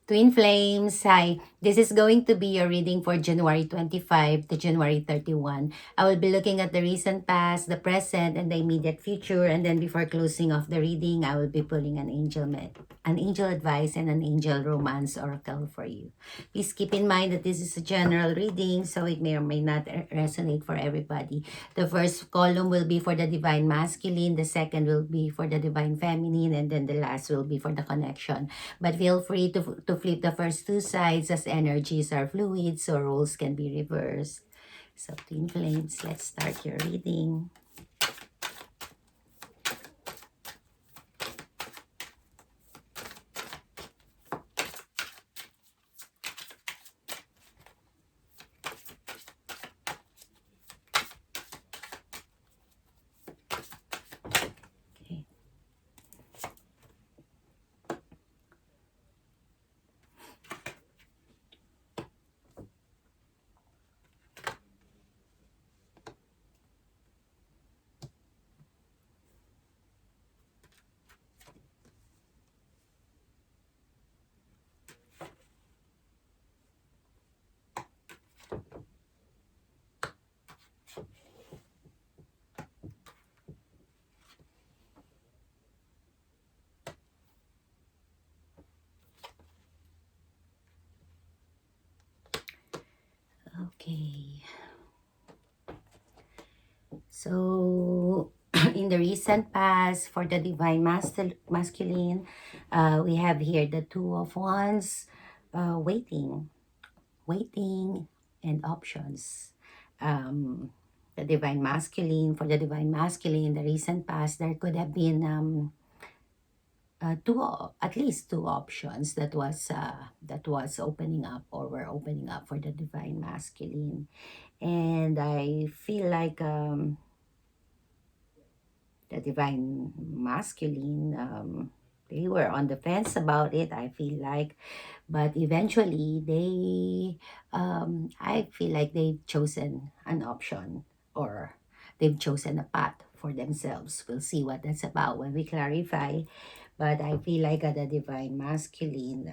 Twin Flames, hi. This is going to be your reading for January 25 to January 31. I will be looking at the recent past, the present, and the immediate future. And then before closing off the reading, I will be pulling an angel advice and an angel romance oracle for you. Please keep in mind that this is a general reading, so it may or may not resonate for everybody. The first column will be for the divine masculine, the second will be for the divine feminine, and then the last will be for the connection. But feel free to flip the first two sides as energies are fluid, so roles can be reversed. So, Twin Flames, let's start your reading. Okay. Okay. So, in the recent past, for the divine masculine, we have here the Two of Wands, waiting, and options. Um, the divine masculine, for the divine masculine, in the recent past, there could have been at least two options that was opening up or were opening up for the divine masculine, and I feel like the divine masculine, they were on the fence about it, I feel like, but eventually I feel like they've chosen an option, or they've chosen a path for themselves. We'll see what that's about when we clarify. But I feel like the divine masculine,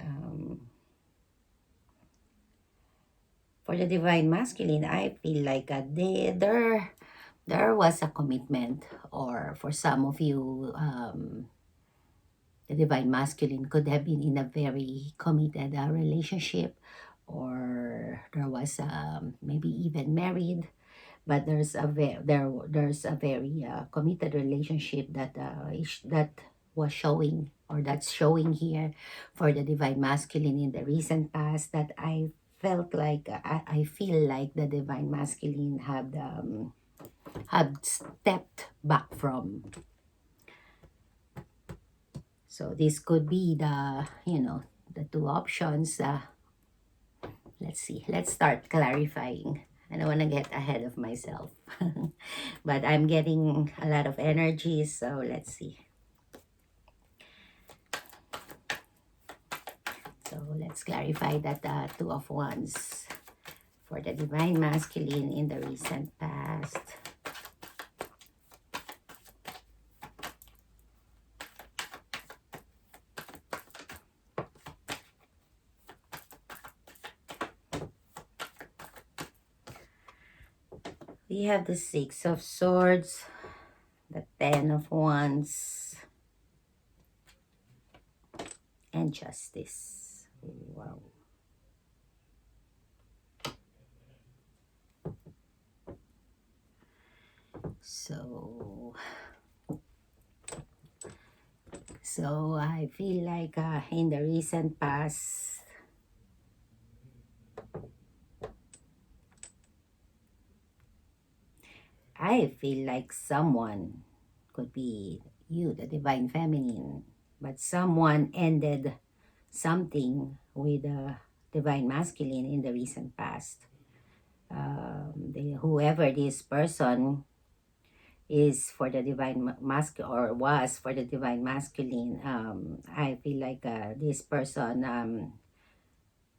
for the divine masculine, I feel like there was a commitment, or for some of you, the divine masculine could have been in a very committed relationship, or there was maybe even married, but there's a very committed relationship that was showing, or that's showing here for the divine masculine in the recent past, that I felt like I feel like the divine masculine had stepped back from. So this could be the two options. Let's see. Let's start clarifying. I don't want to get ahead of myself. But I'm getting a lot of energy, so let's see. So let's clarify that Two of Wands for the divine masculine in the recent past. We have the Six of Swords, the Ten of Wands, and Justice. Wow. So I feel like in the recent past, I feel like someone, could be you, the divine feminine, but someone ended something with the divine masculine in the recent past. Whoever this person is for the divine masculine, or was for the divine masculine, I feel like this person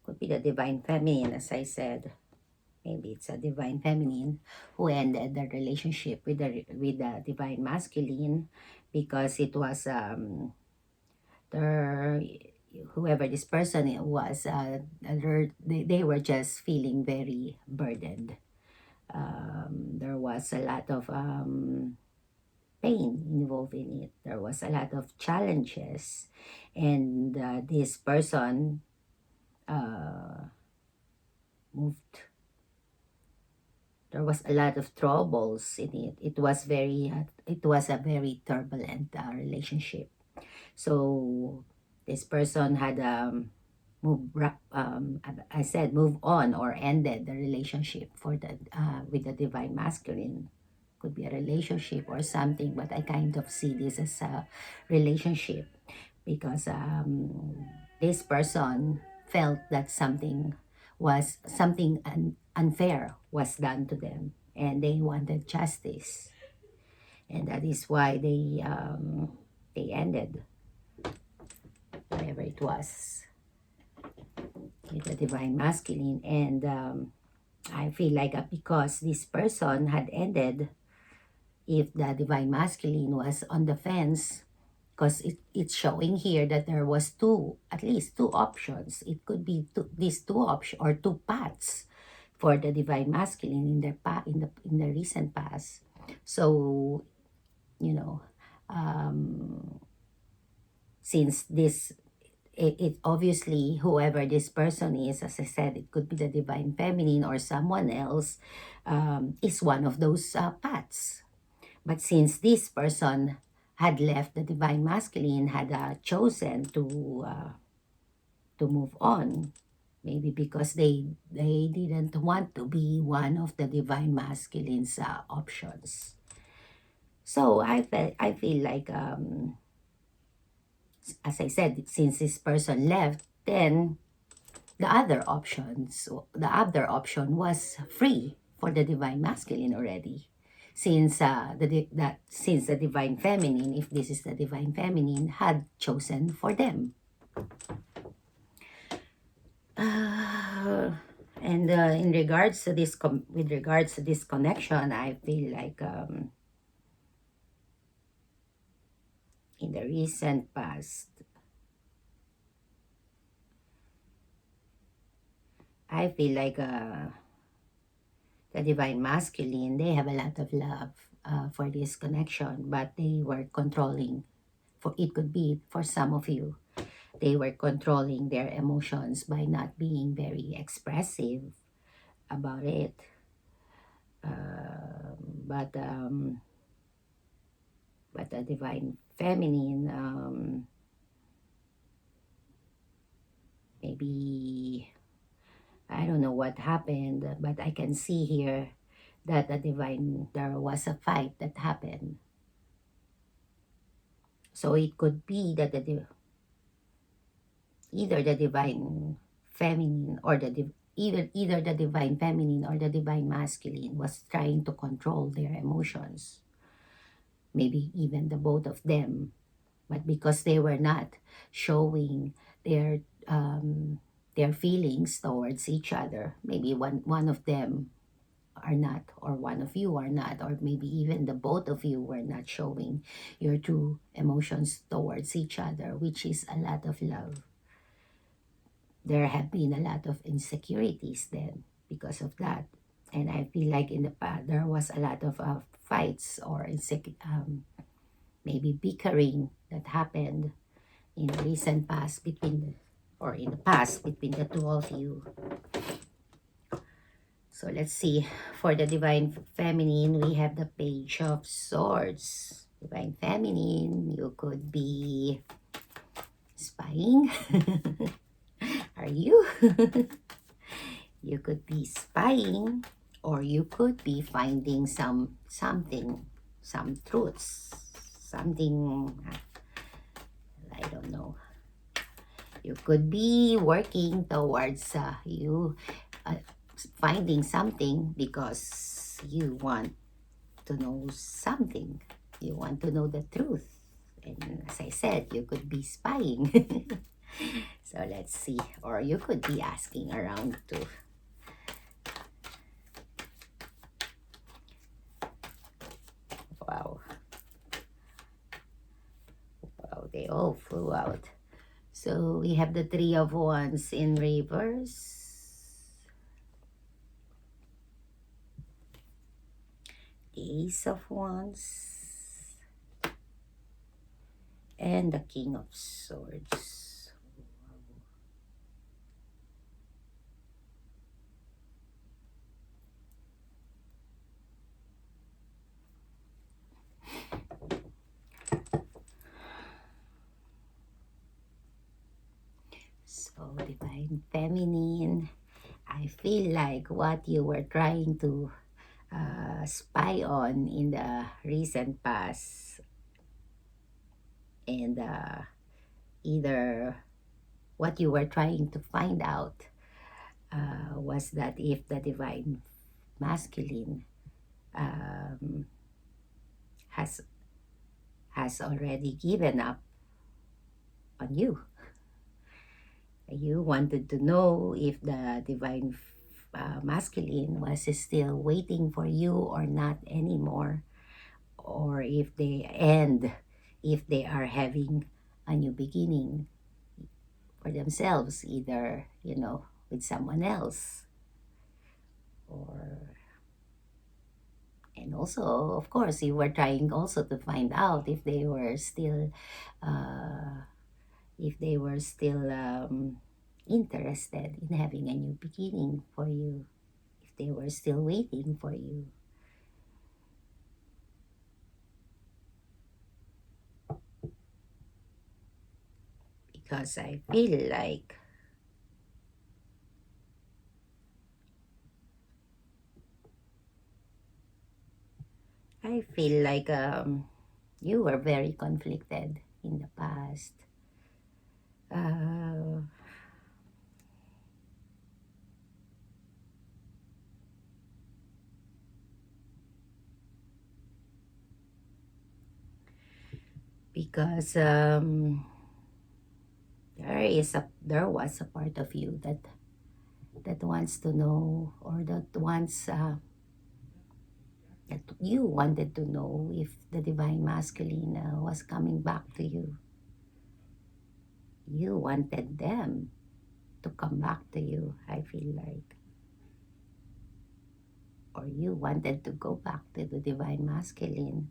could be the divine feminine, as I said. Maybe it's a divine feminine who ended the relationship with the divine masculine, because it was there whoever this person was, they were just feeling very burdened. There was a lot of pain involved in it. There was a lot of challenges, and this person moved. There was a lot of troubles in it. It was a very turbulent relationship. So this person had I said move on or ended the relationship for the with the divine masculine. Could be a relationship or something, but I kind of see this as a relationship because this person felt that something unfair was done to them, and they wanted justice, and that is why they ended whatever it was with the divine masculine. And I feel like because this person had ended, if the divine masculine was on the fence, because it's showing here that there was at least two options. It could be these two options or two paths for the divine masculine in in the recent past. So, you know, since it obviously, whoever this person is, as I said, it could be the divine feminine or someone else, is one of those paths. But since this person had left the divine masculine, had chosen to move on, maybe because they didn't want to be one of the divine masculine's options. So I feel like as I said, since this person left, then the other option was free for the divine masculine already. Since since the divine feminine, if this is the divine feminine, had chosen for them. And in regards to this, with regards to this connection, I feel like in the recent past, I feel like the divine masculine, they have a lot of love for this connection, but they were controlling. For it could be for some of you, they were controlling their emotions by not being very expressive about it. But the divine feminine, maybe I don't know what happened, but I can see here that there was a fight that happened. So it could be that either the divine feminine or either the divine feminine or the divine masculine was trying to control their emotions. Maybe even the both of them, but because they were not showing their feelings towards each other, maybe one of them are not, or one of you are not, or maybe even the both of you were not showing your true emotions towards each other, which is a lot of love. There have been a lot of insecurities then because of that. And I feel like in the past there was a lot of fights or maybe bickering that happened in the recent past in the past between the two of you. So let's see. For the divine feminine, we have the Page of Swords. Divine feminine, you could be spying. Are you? You could be spying, or you could be finding some truths, something, I don't know. You could be working towards you finding something because you want to know something. You want to know the truth. And as I said, you could be spying. So let's see. Or you could be asking around too. Wow. Wow, they all flew out. So we have the Three of Wands in reverse, the Ace of Wands, and the King of Swords. So, Divine Feminine, I feel like what you were trying to spy on in the recent past, and either what you were trying to find out was that if the Divine Masculine um, has already given up on you. You wanted to know if the Divine Masculine was still waiting for you or not anymore, or if they are having a new beginning for themselves, either, with someone else, or and also, of course, you were trying also to find out uh, if they were still interested in having a new beginning for you, if they were still waiting for you. Because I feel like you were very conflicted in the past. Uh, because there was a part of you that wants to know, or that you wanted to know if the Divine Masculine was coming back to you. You wanted them to come back to you, I feel like. Or you wanted to go back to the Divine Masculine.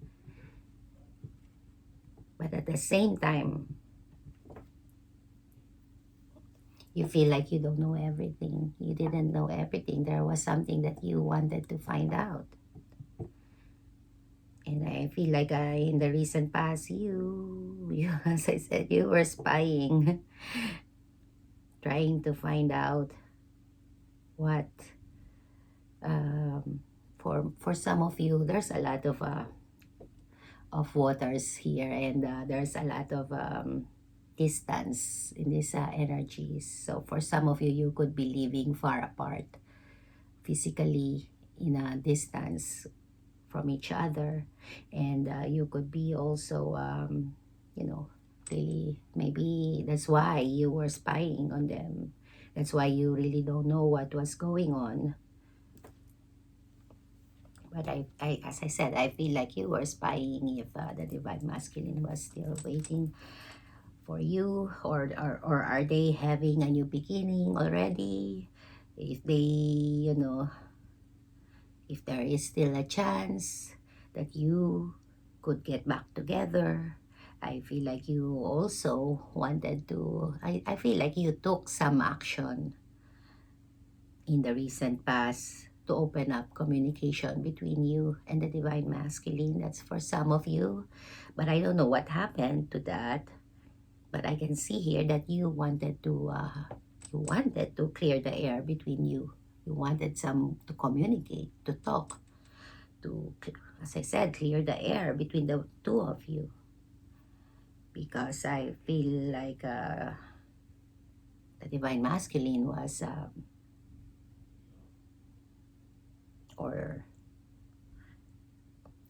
But at the same time, you feel like you don't know everything. You didn't know everything. There was something that you wanted to find out. And I feel like in the recent past, you, as I said, you were spying, trying to find out what, um, for some of you, there's a lot of waters here, and there's a lot of distance in these energies. So for some of you, you could be living far apart, physically in a distance from each other, and you could be also, you know, really, maybe that's why you were spying on them. That's why you really don't know what was going on. But as I said, I feel like you were spying if the Divine Masculine was still waiting for you, or are they having a new beginning already? If they, if there is still a chance that you could get back together. I feel like you also wanted to, I feel like you took some action in the recent past to open up communication between you and the Divine Masculine. That's for some of you. But I don't know what happened to that. But I can see here that you wanted to clear the air between you. You wanted some to communicate, to talk, to, as I said, clear the air between the two of you. Because I feel like the Divine Masculine was, or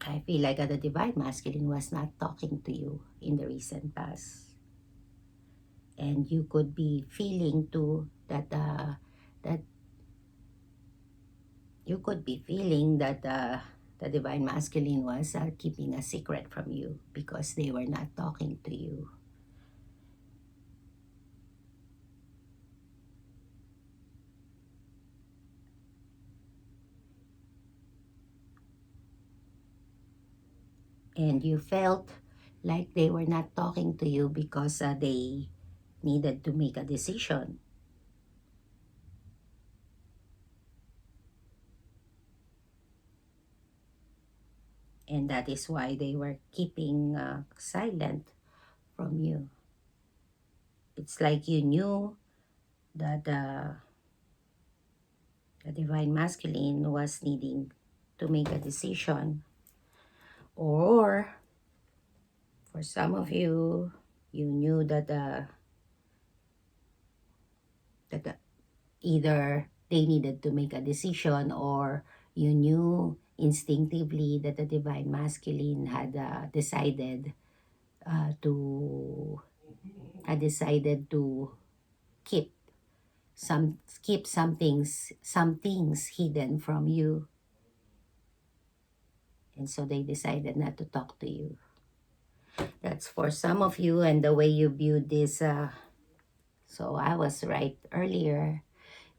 I feel like the Divine Masculine was not talking to you in the recent past. And you could be feeling too that you could be feeling that the Divine Masculine was keeping a secret from you because they were not talking to you. and you felt like they were not talking to you because they needed to make a decision. And that is why they were keeping silent from you. It's like you knew that the divine masculine was needing to make a decision, or for some of you, you knew that either they needed to make a decision, or you knew instinctively that the divine masculine to had decided to keep some things hidden from you, and so they decided not to talk to you. That's for some of you, and the way you viewed this. So I was right earlier,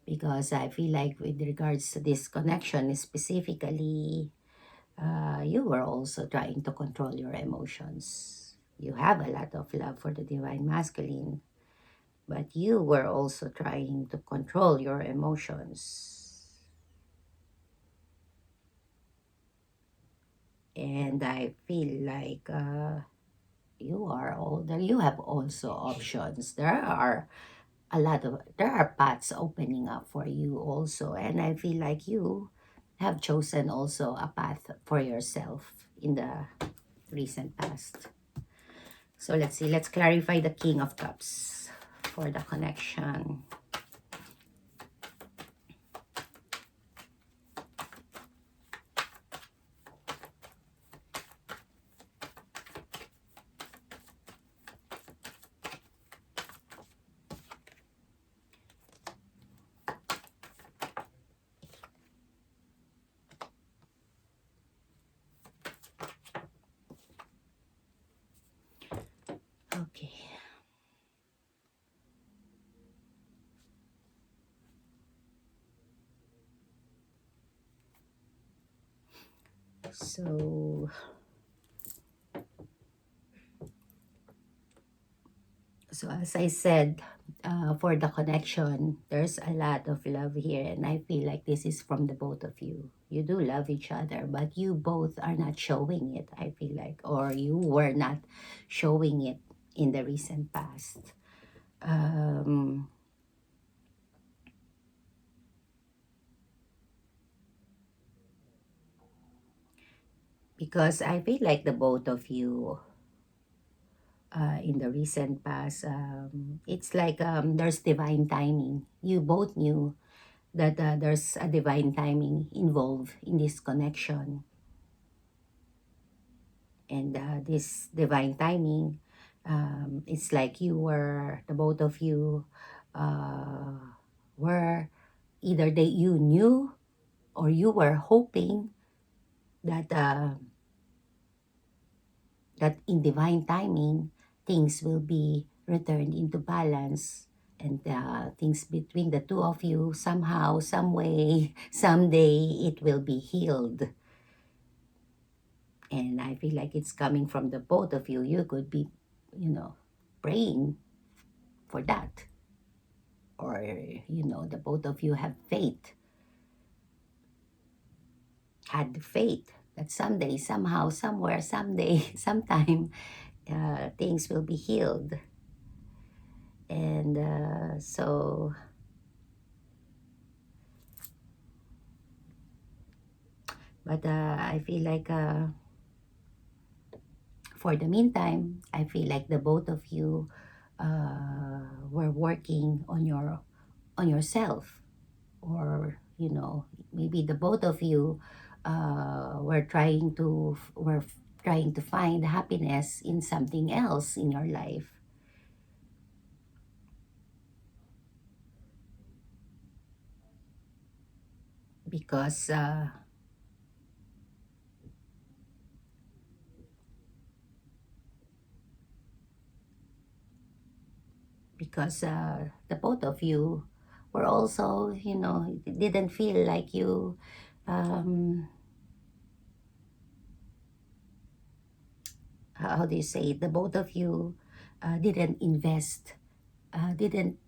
because I feel like with regards to this connection specifically, you were also trying to control your emotions. You have a lot of love for the divine masculine, but you were also trying to control your emotions. And I feel like you have also options. There are paths opening up for you also, and I feel like you have chosen also a path for yourself in the recent past. So let's see, let's clarify the King of Cups for the connection. Okay. So as I said, for the connection, there's a lot of love here, and I feel like this is from the both of you. You do love each other, but you both are not showing it, I feel like, or you were not showing it in the recent past. Um, because I feel like the both of you, in the recent past, it's like there's divine timing. You both knew that there's a divine timing involved in this connection. And this divine timing, it's like the both of you were either you knew, or you were hoping that that in divine timing things will be returned into balance, and things between the two of you, somehow, some way, someday, it will be healed. And I feel like it's coming from the both of you. You could be, praying for that. Or, the both of you had the faith that someday, somehow, somewhere, someday, sometime, things will be healed. And but I feel like for the meantime, I feel like the both of you were working on yourself, or maybe the both of you were trying to find happiness in something else in your life, because the both of you were also, didn't feel like you um, how do you say it? The both of you didn't invest, didn't,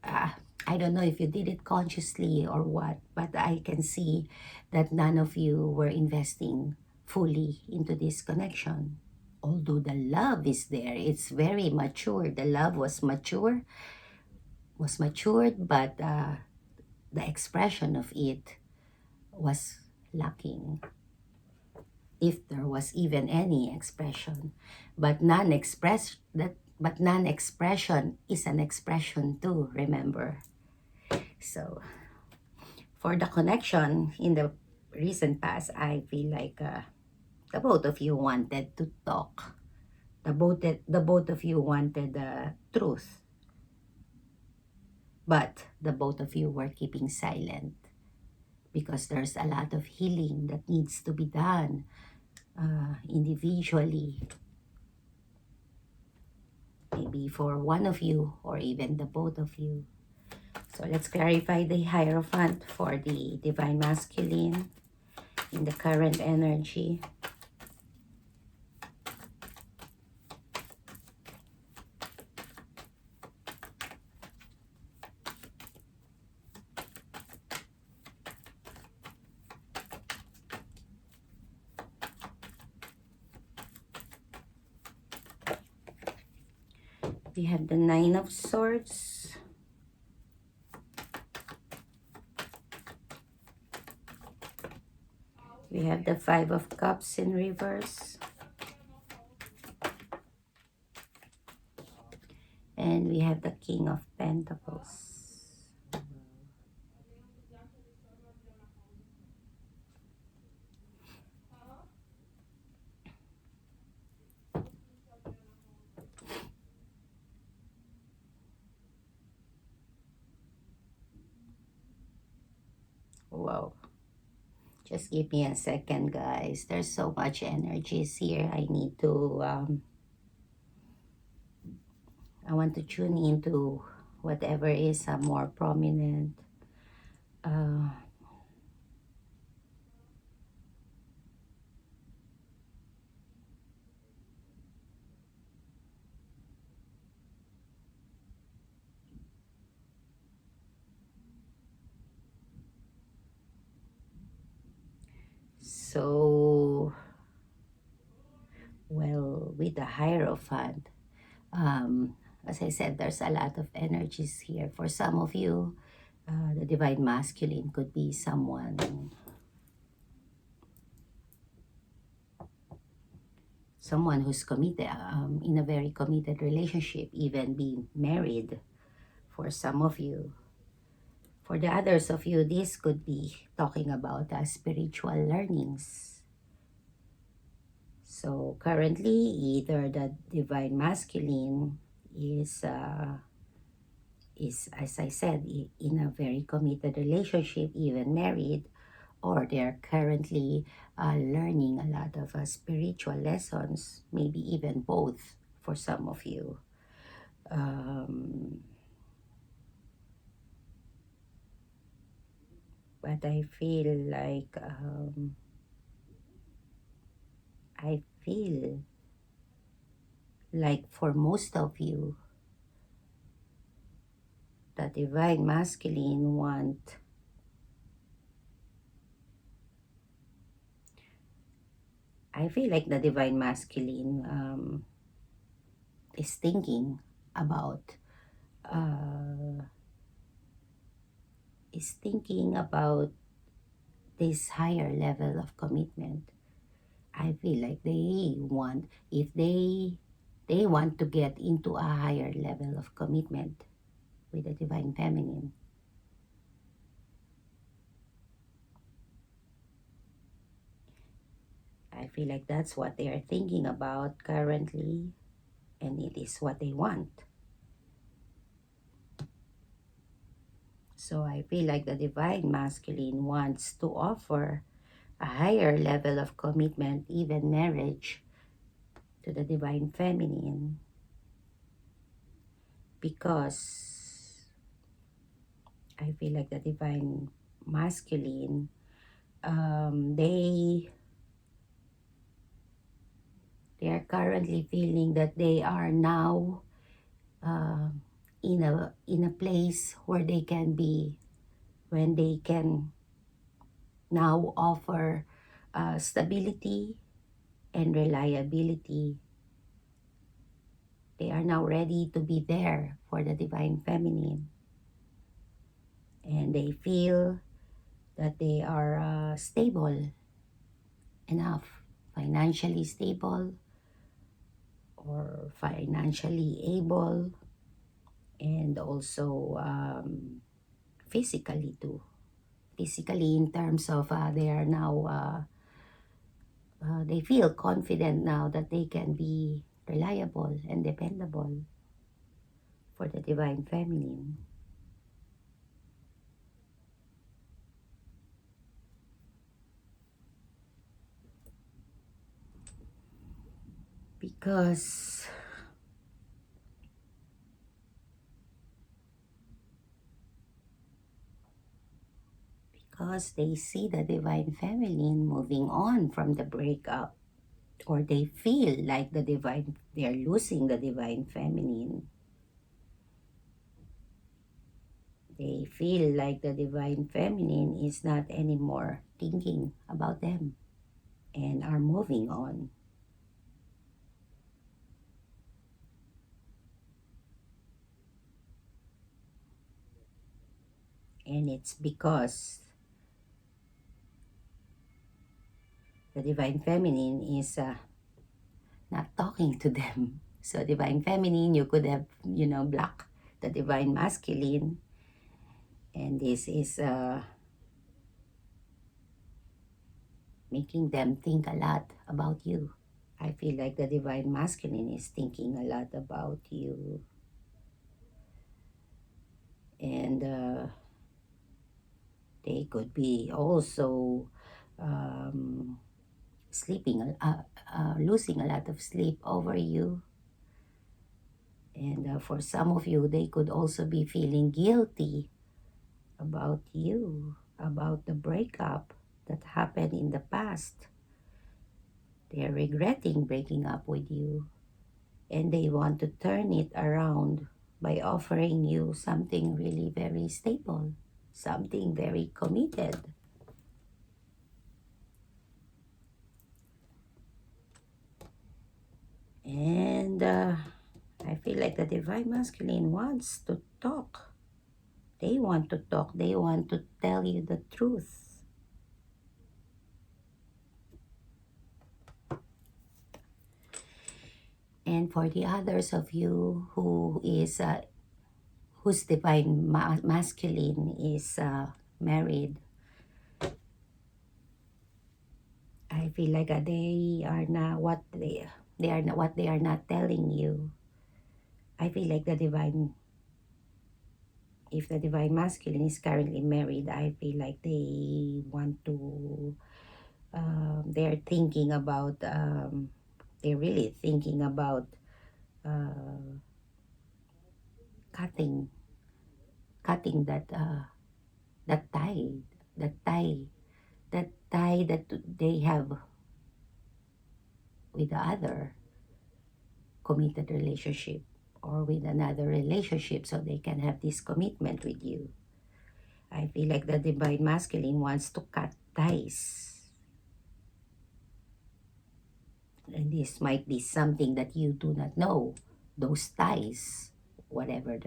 uh, I don't know if you did it consciously or what, but I can see that none of you were investing fully into this connection. Although the love is there, it's very mature. The love was matured, but the expression of it was lacking, if there was even any expression. But non-expression is an expression too, remember? So for the connection in the recent past, I feel like the both of you wanted to talk. The both of you wanted the truth, but the both of you were keeping silent because there's a lot of healing that needs to be done individually, maybe for one of you or even the both of you. So let's clarify the Hierophant for the Divine Masculine in the current energy. We have the Nine of Swords. We have the Five of Cups in reverse. And we have the King of Pentacles. Wow. Just give me a second, guys. There's so much energies here. I need to, I want to tune into whatever is more prominent. Uh, so, well, with the Hierophant, um, as I said, there's a lot of energies here. For some of you, the Divine Masculine could be someone who's committed, in a very committed relationship, even being married for some of you. For the others of you, this could be talking about spiritual learnings. So currently, either the Divine Masculine is, as I said, in a very committed relationship, even married, or they're currently learning a lot of spiritual lessons, maybe even both for some of you. But I feel like for most of you, the Divine Masculine I feel like the Divine Masculine is thinking about uh, this higher level of commitment. I feel like they want to get into a higher level of commitment with the Divine Feminine. I feel like that's what they are thinking about currently, and it is what they want. So I feel like the Divine Masculine wants to offer a higher level of commitment, even marriage, to the Divine Feminine, because I feel like the Divine Masculine, they They are currently feeling that they are now uh, in a place where they can be, when they can now offer stability and reliability. They are now ready to be there for the Divine Feminine, and they feel that they are stable enough, financially stable or financially able, and also physically too. Physically, in terms of they are now, they feel confident now that they can be reliable and dependable for the Divine Feminine. Because they see the Divine Feminine moving on from the breakup, or they feel like they're losing the Divine Feminine. They feel like the Divine Feminine is not anymore thinking about them and are moving on. And it's because the Divine Feminine is not talking to them. So Divine Feminine, you could have, block the Divine Masculine. And this is making them think a lot about you. I feel like the Divine Masculine is thinking a lot about you. And they could be also um, losing a lot of sleep over you. And for some of you, they could also be feeling guilty about you, about the breakup that happened in the past. They're regretting breaking up with you, and they want to turn it around by offering you something really very stable, something very committed. And I feel like the Divine Masculine wants to talk. They want to talk. They want to tell you the truth. And for the others of you whose Divine Masculine is married, I feel like they are not what they are not what they are not telling you. I feel like if the Divine Masculine is currently married, I feel like they want to, they're thinking about, they're really thinking about uh, cutting, cutting that tie, that tie, that tie that they have with the other committed relationship, or with another relationship, so they can have this commitment with you. I feel like the Divine Masculine wants to cut ties. And this might be something that you do not know. Those ties, whatever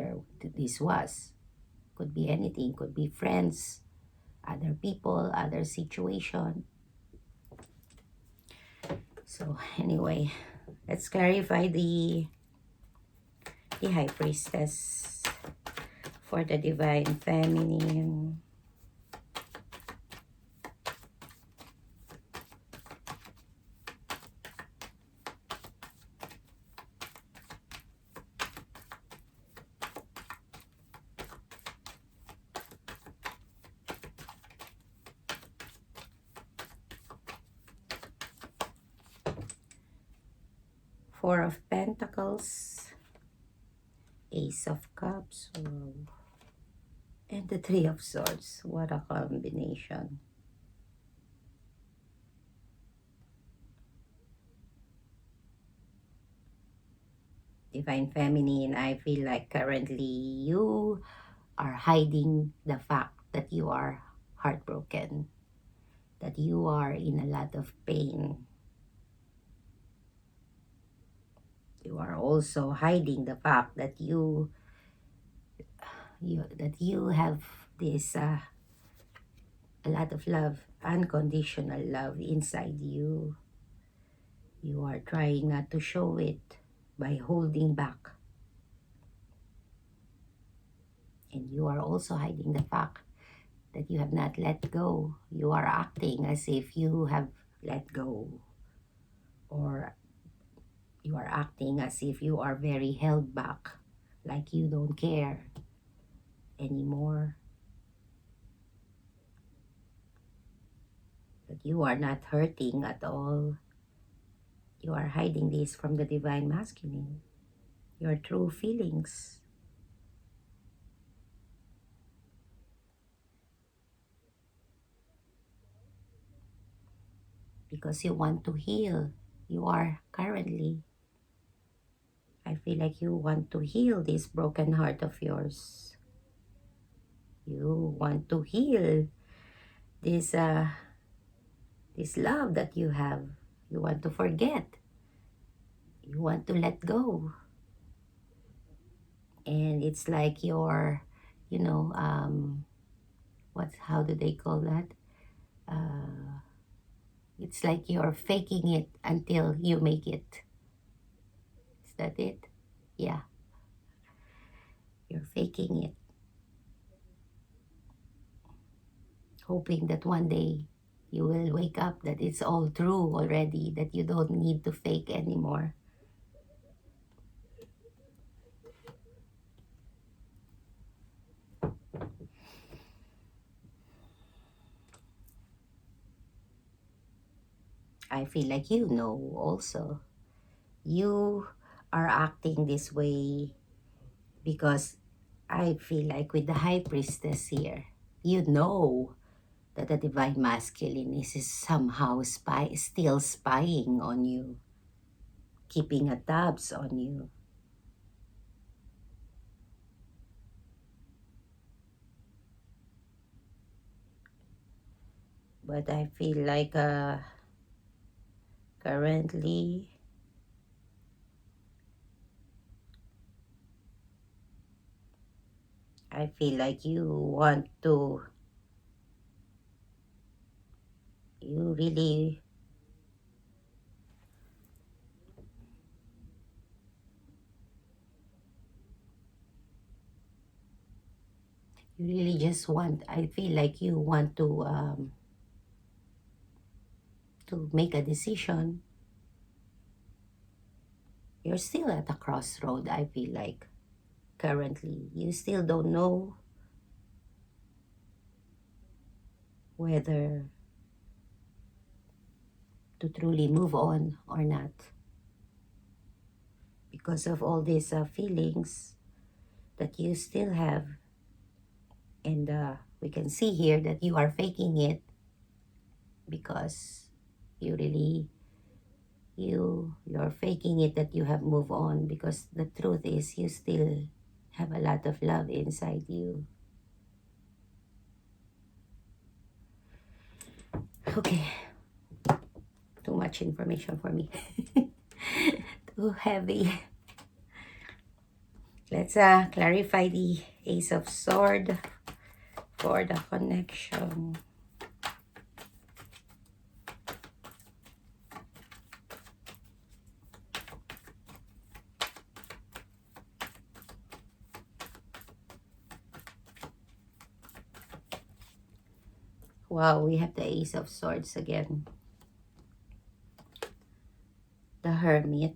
this was, could be anything, could be friends, other people, other situation. So anyway, let's clarify the High Priestess for the Divine Feminine. Four of Pentacles, Ace of Cups, wow, and the Three of Swords. What a combination. Divine Feminine, I feel like currently you are hiding the fact that you are heartbroken, that you are in a lot of pain. You are also hiding the fact that you have this a lot of love, unconditional love inside you. You are trying not to show it by holding back. And you are also hiding the fact that you have not let go. You are acting as if you have let go, or you are acting as if you are very held back, like you don't care anymore, that you are not hurting at all. You are hiding this from the Divine Masculine, your true feelings, because you want to heal. You are currently, I feel like you want to heal this broken heart of yours. You want to heal this this love that you have. You want to forget. You want to let go. And it's like you're, you know, what's how do they call that? Uh, it's like you're faking it until you make it. Is that it? Yeah, you're faking it, hoping that one day you will wake up that it's all true already, that you don't need to fake anymore. I feel like you know also. You are acting this way because I feel like with the High Priestess here, you know that the Divine Masculine is somehow still spying on you, keeping a tabs on you. But I feel like currently I feel like you really, you really just want, I feel like you want to make a decision. You're still at a crossroad, I feel like currently. You still don't know whether to truly move on or not because of all these feelings that you still have. And we can see here that you are faking it because you really you're faking it that you have moved on, because the truth is you still have a lot of love inside you. Okay, too much information for me. Too heavy. Let's clarify the Ace of Sword for the connection. Wow, we have the Ace of Swords again. The Hermit.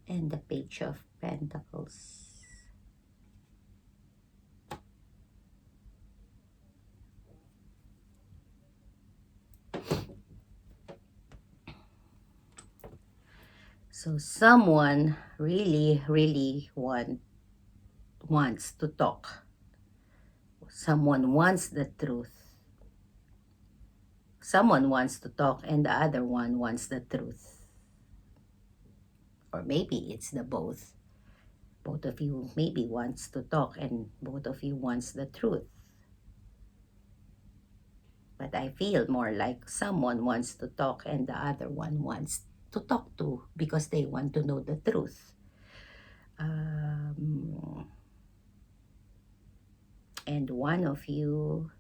And the Page of Pentacles. So someone really wants to talk. Someone wants the truth. Someone wants to talk and the other one wants the truth. Or maybe it's the both. Both of you maybe wants to talk and both of you wants the truth. But I feel more like someone wants to talk and the other one wants to talk to because they want to know the truth. Um, and one of you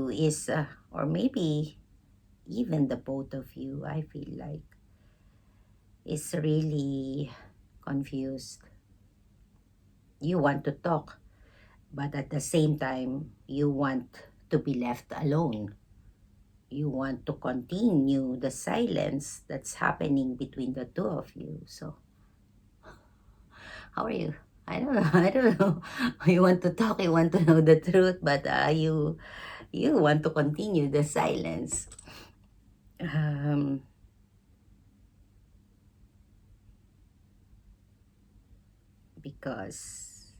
is or maybe even the both of you, I feel like, is really confused. You want to talk, but at the same time you want to be left alone. You want to continue the silence that's happening between the two of you. So how are you? I don't know. I don't know. You want to talk, you want to know the truth, but you want to continue the silence. um because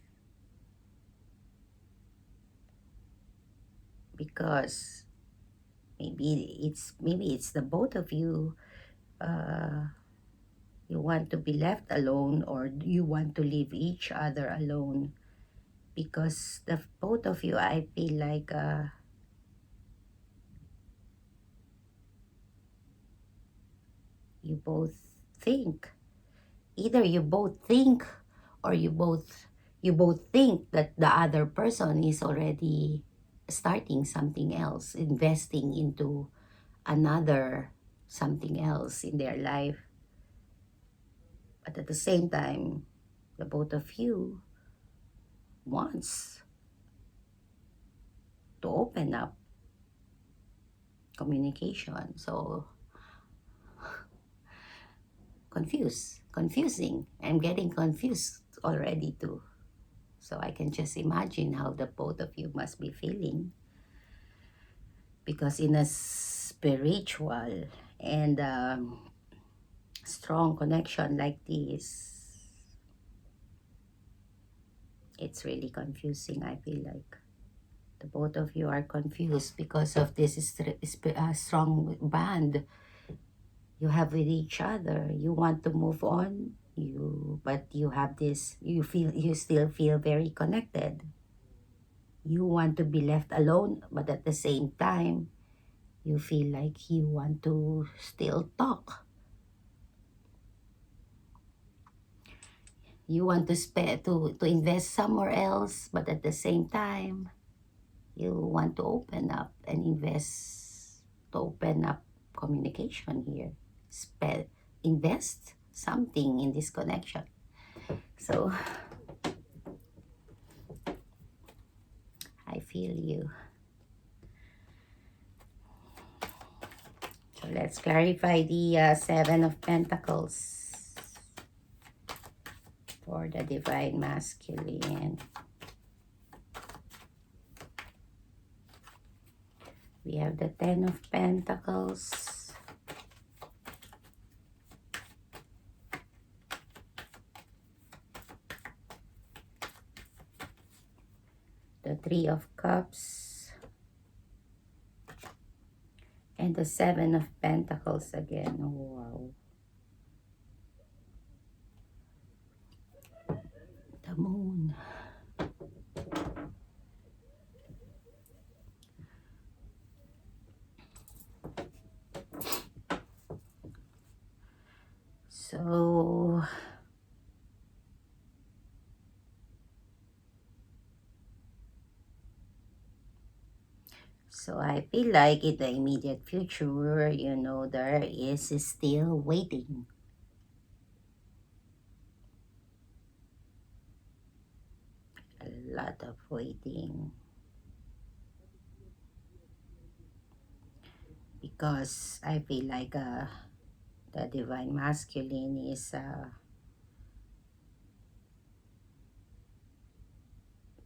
because maybe it's the both of you. You want to be left alone, or you want to leave each other alone, because the both of you, I feel like, you both think, either you both think, or you both think that the other person is already starting something else, investing into another something else in their life. But at the same time, the both of you wants to open up communication. So confusing. I'm getting confused already too. So I can just imagine how the both of you must be feeling, because in a spiritual and strong connection like this, it's really confusing. I feel like the both of you are confused because of this strong bond you have with each other. You want to move on, but you have this, you still feel very connected. You want to be left alone, but at the same time you feel like you want to still talk. You want to to invest somewhere else, but at the same time you want to open up and invest, to open up communication here. Invest something in this connection. So I feel you. So let's clarify the Seven of Pentacles for the Divine Masculine. We have the Ten of Pentacles, the Three of Cups, and the Seven of Pentacles again. Oh, wow. The Moon. So I feel like in the immediate future, there is still waiting. A lot of waiting. Because I feel like the Divine Masculine is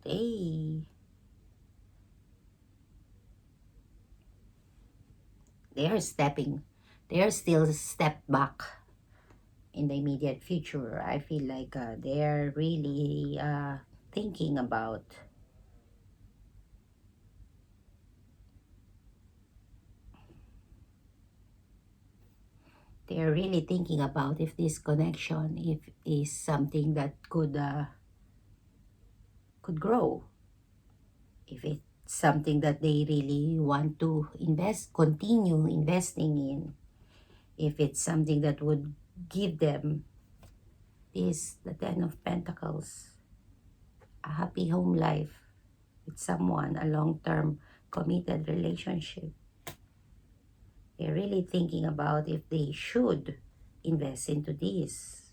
they they are stepping, they are still step back in the immediate future. I feel like they're really thinking about They're really thinking about if this connection if is something that could grow, if it's something that they really want to continue investing in, if it's something that would give them the Ten of Pentacles, a happy home life with someone, a long-term committed relationship. They're really thinking about if they should invest into this.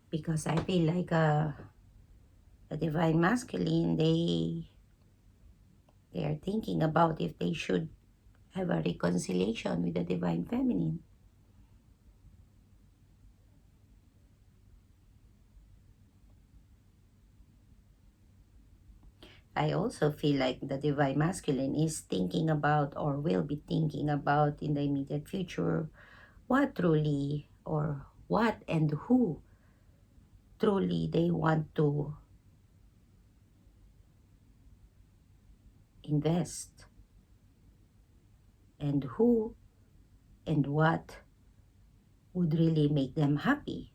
Because I feel like the Divine Masculine, they are thinking about if they should have a reconciliation with the Divine Feminine. I also feel like the Divine Masculine is thinking about or will be thinking about in the immediate future what truly or what and who truly they want to invest, and who and what would really make them happy,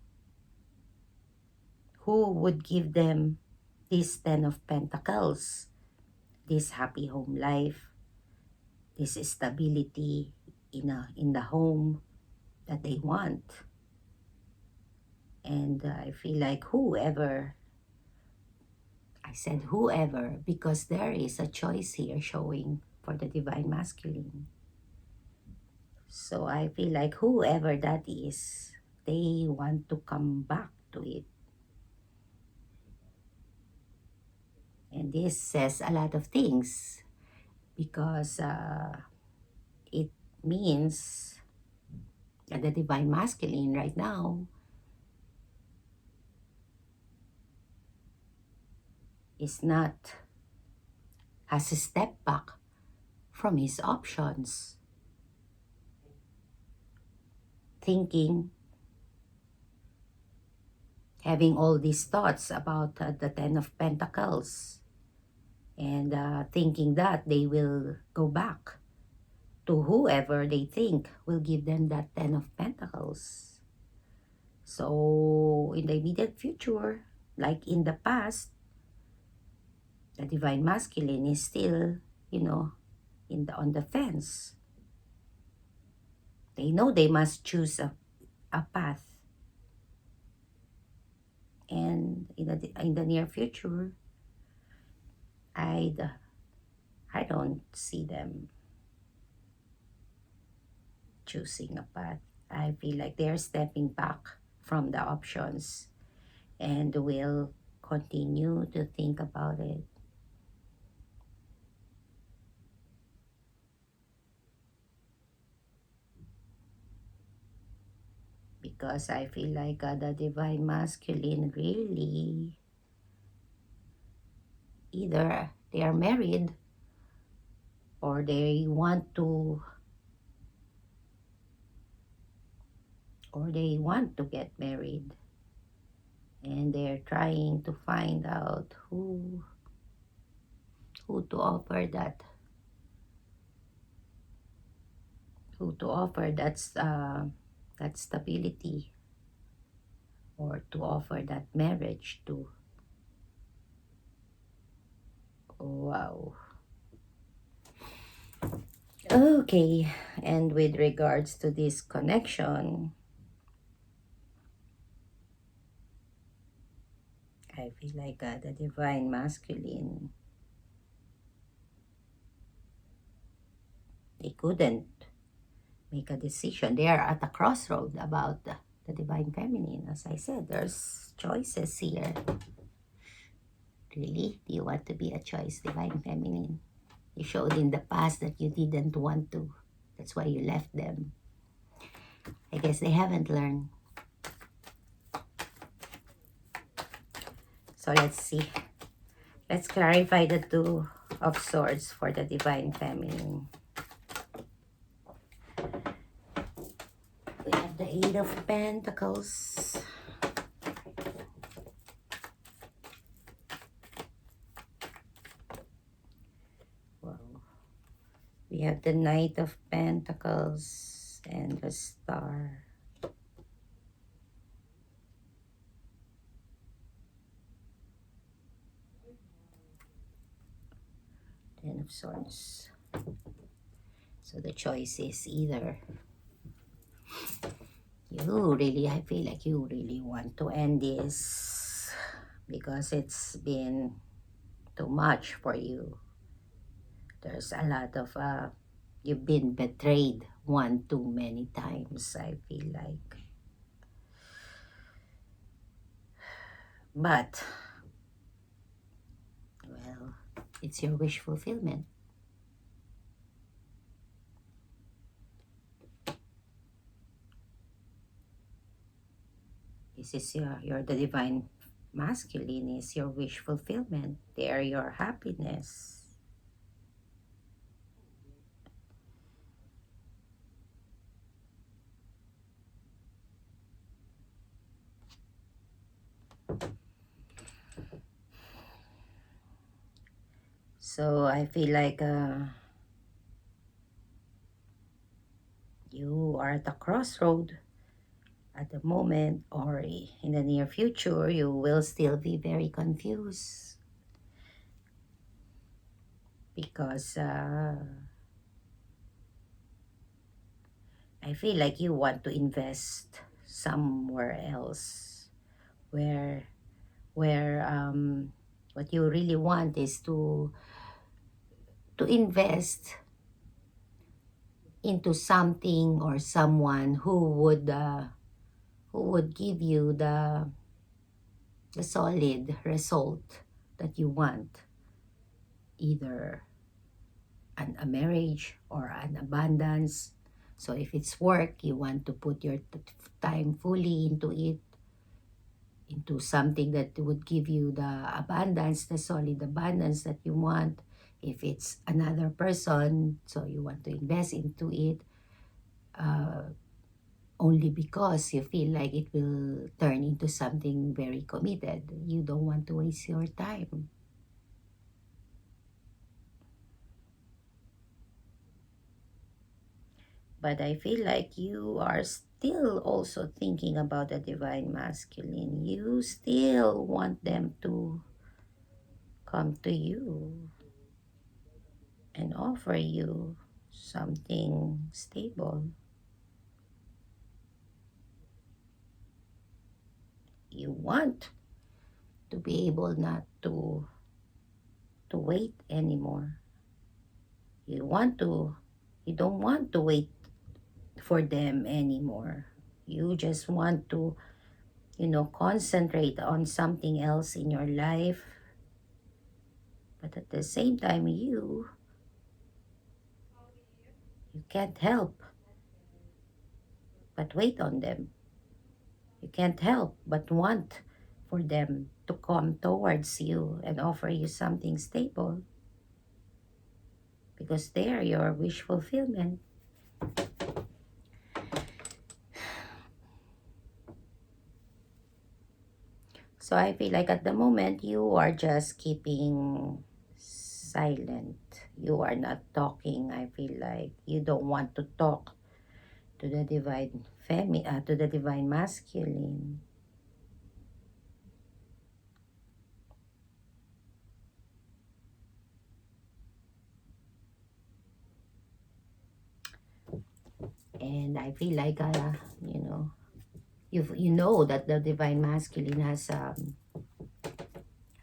who would give them this Ten of Pentacles, this happy home life, this stability in the home that they want. And I feel like I said whoever, because there is a choice here showing for the Divine Masculine. So I feel like whoever that is, they want to come back to it. And this says a lot of things because it means that the Divine Masculine right now has a step back from his options, thinking, having all these thoughts about the Ten of Pentacles, and thinking that they will go back to whoever they think will give them that Ten of Pentacles. So in the immediate future, like in the past, the Divine Masculine is still, on the fence. They know they must choose a path. And in the near future, I don't see them choosing a path. I feel like they're stepping back from the options and will continue to think about it. Because I feel like the Divine Masculine really, either they are married or they want to get married, and they're trying to find out who to offer that stability, or to offer that marriage to. Wow. Okay, and with regards to this connection, I feel like the Divine Masculine, they couldn't make a decision. They are at a crossroad about the Divine Feminine. As I said, there's choices here. Really? Do you want to be a choice, Divine Feminine? You showed in the past that you didn't want to. That's why you left them. I guess they haven't learned. So let's see. Let's clarify the Two of Swords for the Divine Feminine. We have the Eight of Pentacles. We have the Knight of Pentacles and the Star. Ten of Swords. So the choice is either I feel like you really want to end this because it's been too much for you. There's a lot of, you've been betrayed one too many times, I feel like. But, well, it's your wish fulfillment. This is you're the divine masculine, is your wish fulfillment. They are your happiness. So I feel like you are at a crossroad at the moment, or in the near future, you will still be very confused because I feel like you want to invest somewhere else where what you really want is to invest into something or someone who would give you the solid result that you want, either a marriage or an abundance. So if it's work, you want to put your time fully into it, into something that would give you the abundance, the solid abundance that you want. If it's another person, so you want to invest into it only because you feel like it will turn into something very committed. You don't want to waste your time. But I feel like you are still also thinking about the divine masculine. You still want them to come to you and offer you something stable. You want to be able not to wait anymore. You don't want to wait for them anymore. You just want to, concentrate on something else in your life. But at the same time, you can't help but wait on them. You can't help but want for them to come towards you and offer you something stable because they're your wish fulfillment. So I feel like at the moment you are just keeping silent. You are not talking. I feel like you don't want to talk to the to the divine masculine. And I feel like you know that the divine masculine has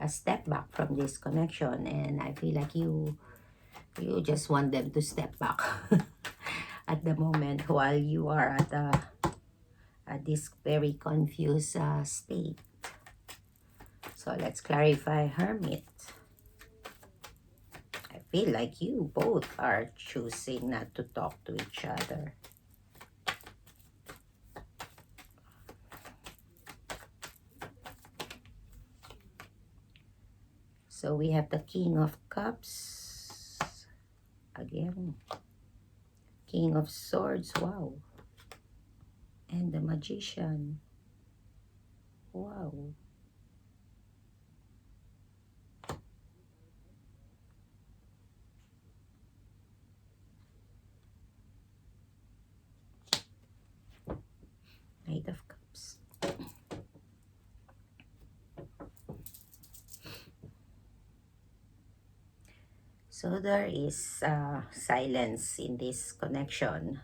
stepped back from this connection, and I feel like you just want them to step back at the moment while you are at this very confused state. So let's clarify Hermit. I feel like you both are choosing not to talk to each other. So we have the King of Cups. Again. King of Swords. Wow. And the Magician. Wow. Knight of Cups. So there is silence in this connection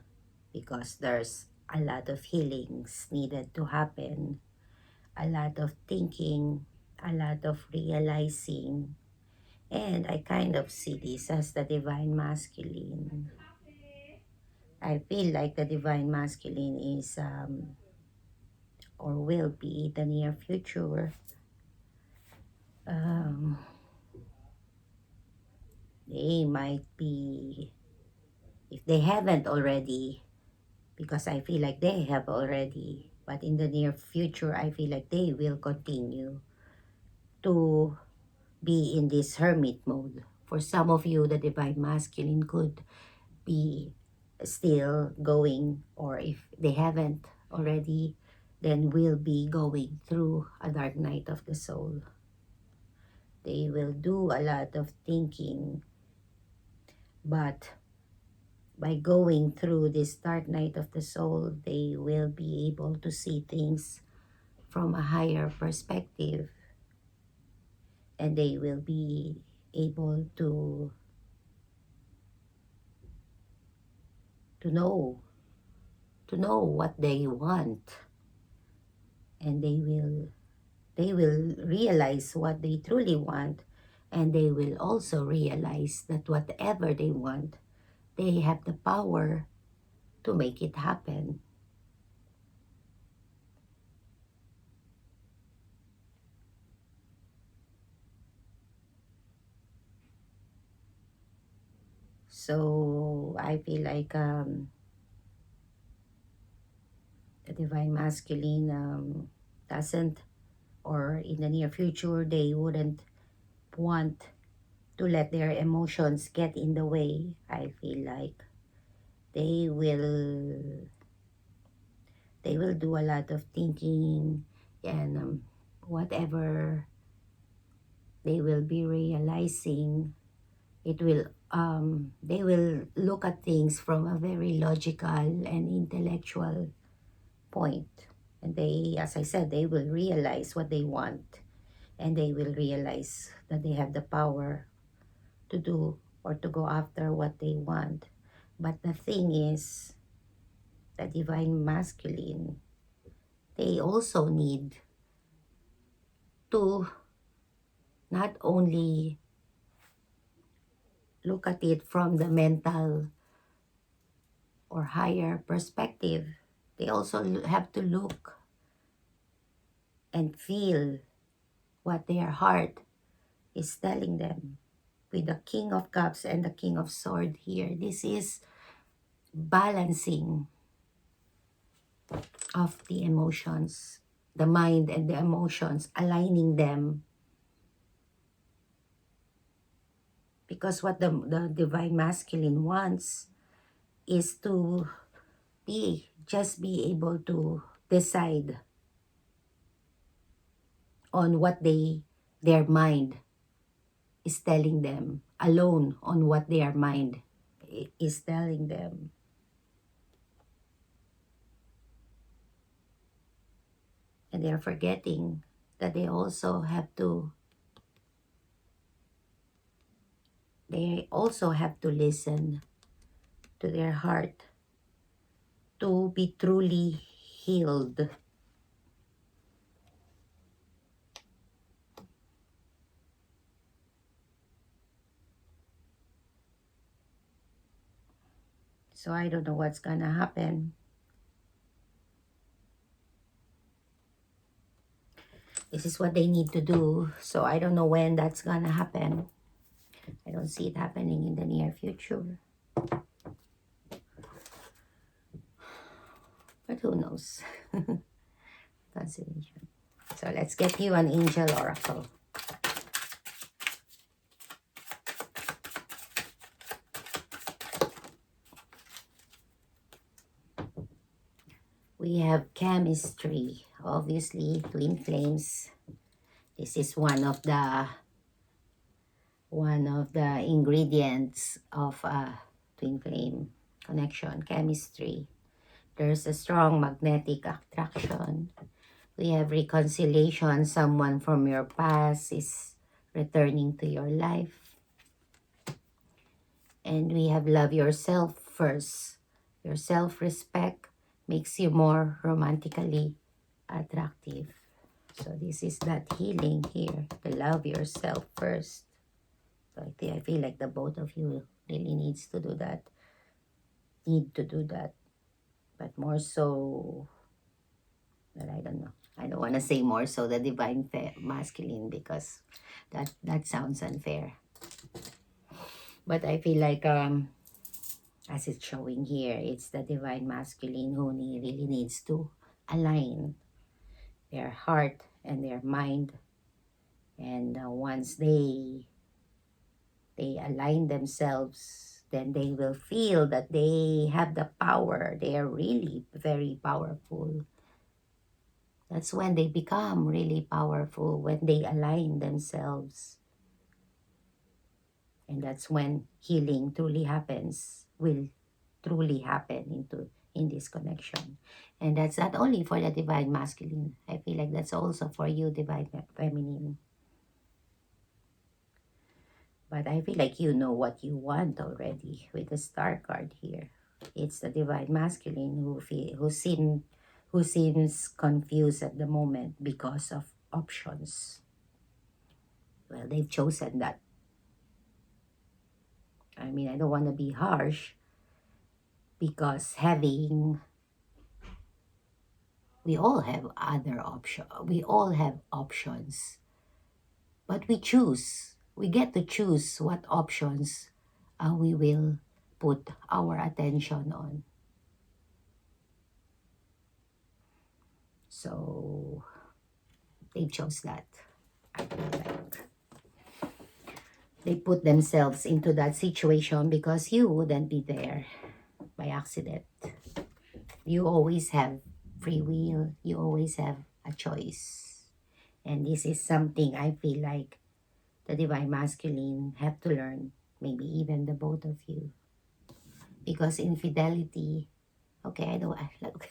because there's a lot of healings needed to happen, a lot of thinking, a lot of realizing, and I kind of see this as the Divine Masculine. I feel like the Divine Masculine is or will be the near future. Um, they might be, if they haven't already, because I feel like they have already, but in the near future, I feel like they will continue to be in this hermit mode. For some of you, the Divine Masculine could be still going, or if they haven't already, then will be going through a dark night of the soul. They will do a lot of thinking, but by going through this dark night of the soul, they will be able to see things from a higher perspective, and they will be able to know what they want, and they will realize what they truly want, and they will also realize that whatever they want, they have the power to make it happen. So I feel like the Divine Masculine doesn't, or in the near future, they wouldn't want to let their emotions get in the way. I feel like they will do a lot of thinking, and whatever they will be realizing, it will they will look at things from a very logical and intellectual point, and they, as I said, they will realize what they want, and they will realize that they have the power to do or to go after what they want. But the thing is, the Divine Masculine, they also need to not only look at it from the mental or higher perspective, they also have to look and feel what their heart is telling them. With the King of Cups and the King of Swords here, this is balancing of the emotions, the mind and the emotions, aligning them. Because what the Divine Masculine wants is to be able to decide on what their mind is telling them, alone on what their mind is telling them. And they're forgetting that they also have to listen to their heart to be truly healed. So I don't know what's gonna happen. This is what they need to do. So I don't know when that's gonna happen. I don't see it happening in the near future. But who knows? Consideration. So let's get you an angel oracle. We have chemistry. Obviously, twin flames. This is one of the ingredients of a twin flame connection, chemistry. There's a strong magnetic attraction. We have reconciliation. Someone from your past is returning to your life. And we have love yourself first. Your self-respect makes you more romantically attractive. So this is that healing here. To love yourself first. So I feel like the both of you really needs to do that. Need to do that. But more so, but I don't know. I don't want to say more so the divine masculine because that sounds unfair. But I feel like as it's showing here, it's the divine masculine who really needs to align their heart and their mind. And once they align themselves, then they will feel that they have the power. They are really very powerful. That's when they become really powerful, when they align themselves. And that's when healing truly happens, will truly happen in this connection. And that's not only for the divine masculine. I feel like that's also for you, divine feminine. But I feel like you know what you want already with the star card here. It's the divine masculine who seems confused at the moment because of options. Well, they've chosen that. I mean, I don't want to be harsh because we all have other option. We all have options, but we choose. We get to choose what options we will put our attention on. So they chose that. I feel like they put themselves into that situation because you wouldn't be there by accident. You always have free will. You always have a choice. And this is something I feel like the divine masculine have to learn. Maybe even the both of you. Because infidelity, okay, I don't, look,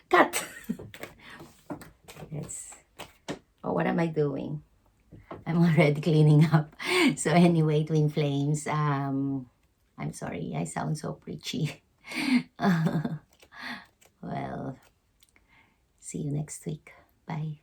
cut. Yes. Oh, what am I doing? I'm already cleaning up. So anyway, twin flames, I'm sorry, I sound so preachy. Well, see you next week. Bye.